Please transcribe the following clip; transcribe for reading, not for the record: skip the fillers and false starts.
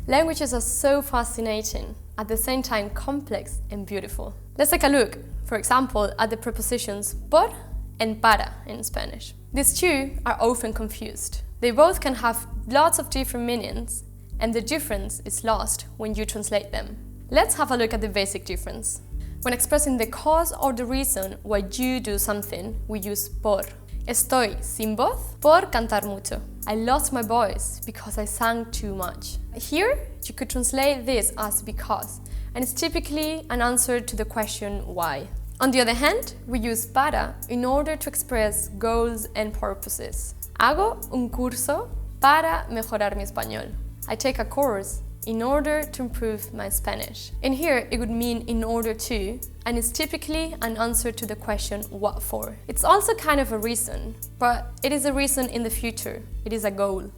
Languages are so fascinating, at the same time complex and beautiful. Let's take a look, for example, at the prepositions por and para in Spanish. These two are often confused. They both can have lots of different meanings, and the difference is lost when you translate them. Let's have a look at the basic difference. When expressing the cause or the reason why you do something, we use por. Estoy sin voz por cantar mucho. I lost my voice because I sang too much. Here, you could translate this as because, and it's typically an answer to the question why. On the other hand, we use para in order to express goals and purposes. Hago un curso para mejorar mi español. I take a course in order to improve my Spanish. In here, it would mean in order to, and it's typically an answer to the question what for. It's also kind of a reason, but it is a reason in the future. It is a goal.